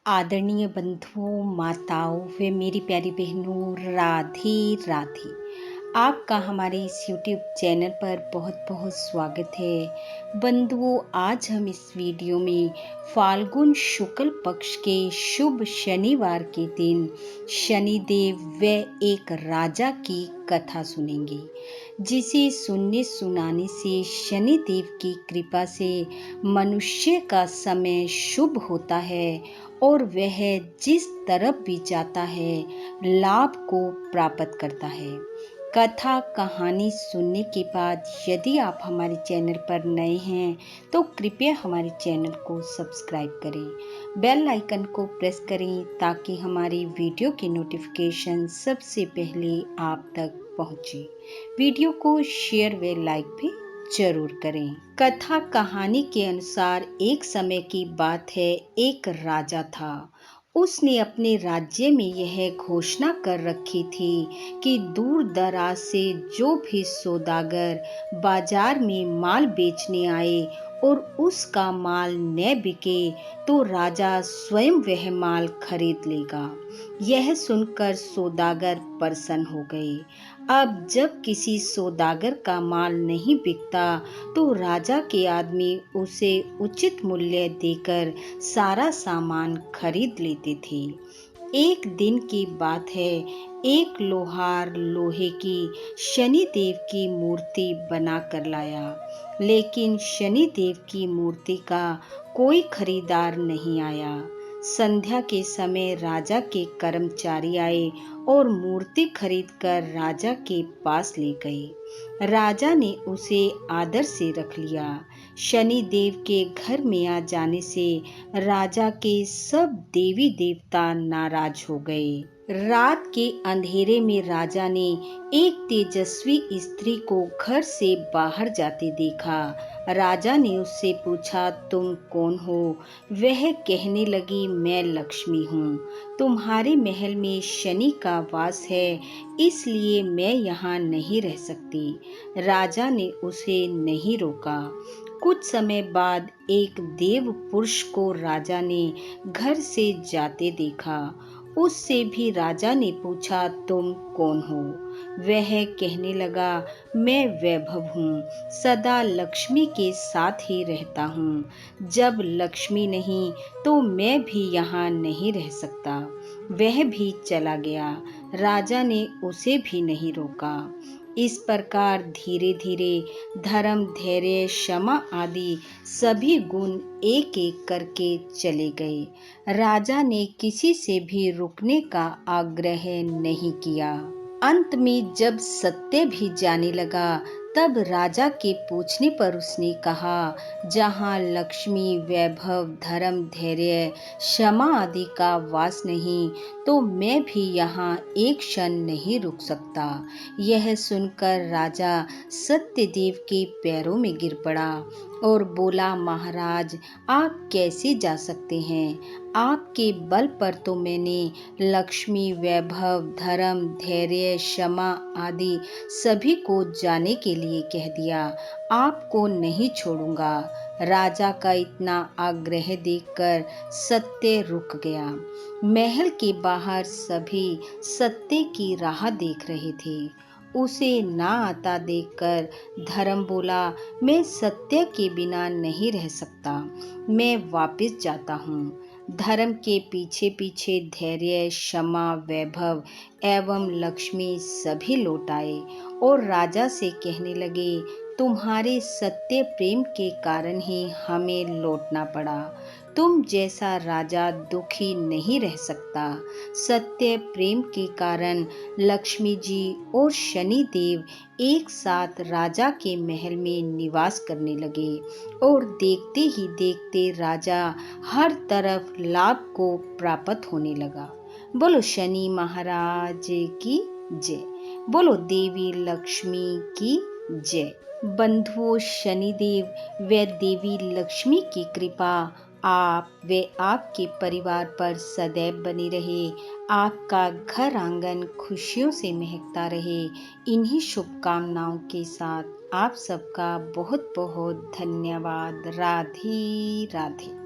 आदरणीय बंधुओं, माताओं व मेरी प्यारी बहनों, राधे राधे। आपका हमारे इस YouTube चैनल पर बहुत बहुत स्वागत है। बंधुओं, आज हम इस वीडियो में फाल्गुन शुक्ल पक्ष के शुभ शनिवार के दिन शनिदेव व एक राजा की कथा सुनेंगे, जिसे सुनने सुनाने से शनिदेव की कृपा से मनुष्य का समय शुभ होता है और वह जिस तरफ भी जाता है लाभ को प्राप्त करता है। कथा कहानी सुनने के बाद यदि आप हमारे चैनल पर नए हैं तो कृपया हमारे चैनल को सब्सक्राइब करें, बेल आइकन को प्रेस करें ताकि हमारी वीडियो की नोटिफिकेशन सबसे पहले आप तक पहुंचे। वीडियो को शेयर व लाइक भी जरूर करें। कथा कहानी के अनुसार एक समय की बात है, एक राजा था। उसने अपने राज्य में यह घोषणा कर रखी थी कि दूर दराज से जो भी सौदागर बाजार में माल बेचने आए और उसका माल न बिके तो राजा स्वयं वह माल खरीद लेगा। यह सुनकर सौदागर प्रसन्न हो गए। अब जब किसी सौदागर का माल नहीं बिकता तो राजा के आदमी उसे उचित मूल्य देकर सारा सामान खरीद लेते थे। एक दिन की बात है, एक लोहार लोहे की शनिदेव की मूर्ति बना कर लाया, लेकिन शनिदेव की मूर्ति का कोई खरीदार नहीं आया। संध्या के समय राजा के कर्मचारी आए और मूर्ति खरीदकर राजा के पास ले गए। राजा ने उसे आदर से रख लिया। शनिदेव के घर में आ जाने से राजा के सब देवी देवता नाराज हो गए। रात के अंधेरे में राजा ने एक तेजस्वी स्त्री को घर से बाहर जाते देखा। राजा ने उससे पूछा, तुम कौन हो? वह कहने लगी, मैं लक्ष्मी हूँ। तुम्हारे महल में शनि का वास है, इसलिए मैं यहाँ नहीं रह सकती। राजा ने उसे नहीं रोका। कुछ समय बाद एक देव पुरुष को राजा ने घर से जाते देखा। उससे भी राजा ने पूछा, तुम कौन हो? वह कहने लगा, मैं वैभव हूँ, सदा लक्ष्मी के साथ ही रहता हूँ। जब लक्ष्मी नहीं तो मैं भी यहाँ नहीं रह सकता। वह भी चला गया। राजा ने उसे भी नहीं रोका। इस प्रकार धीरे धीरे धर्म, धैर्य, क्षमा आदि सभी गुण एक एक करके चले गए। राजा ने किसी से भी रुकने का आग्रह नहीं किया। अंत में जब सत्य भी जाने लगा तब राजा के पूछने पर उसने कहा, जहाँ लक्ष्मी, वैभव, धर्म, धैर्य, क्षमा आदि का वास नहीं तो मैं भी यहाँ एक क्षण नहीं रुक सकता। यह सुनकर राजा सत्यदेव के पैरों में गिर पड़ा और बोला, महाराज, आप कैसे जा सकते हैं? आपके बल पर तो मैंने लक्ष्मी, वैभव, धर्म, धैर्य, क्षमा आदि सभी को जाने के लिए कह दिया। आपको नहीं छोड़ूंगा। राजा का इतना आग्रह देखकर सत्य रुक गया। महल के बाहर सभी सत्य की राह देख रहे थे। उसे ना आता देखकर धर्म बोला, मैं सत्य के बिना नहीं रह सकता, मैं वापस जाता हूँ। धर्म के पीछे पीछे धैर्य, क्षमा, वैभव एवं लक्ष्मी सभी लौट आए और राजा से कहने लगे, तुम्हारे सत्य प्रेम के कारण ही हमें लौटना पड़ा। तुम जैसा राजा दुखी नहीं रह सकता। सत्य प्रेम के कारण लक्ष्मी जी और शनि देव एक साथ राजा के महल में निवास करने लगे और देखते ही देखते राजा हर तरफ लाभ को प्राप्त होने लगा। बोलो शनि महाराज की जय। बोलो देवी लक्ष्मी की जय। बंधुओं, शनिदेव व देवी लक्ष्मी की कृपा आप व आपके परिवार पर सदैव बनी रहे। आपका घर आंगन खुशियों से महकता रहे। इन्हीं शुभकामनाओं के साथ आप सबका बहुत बहुत धन्यवाद। राधे राधे।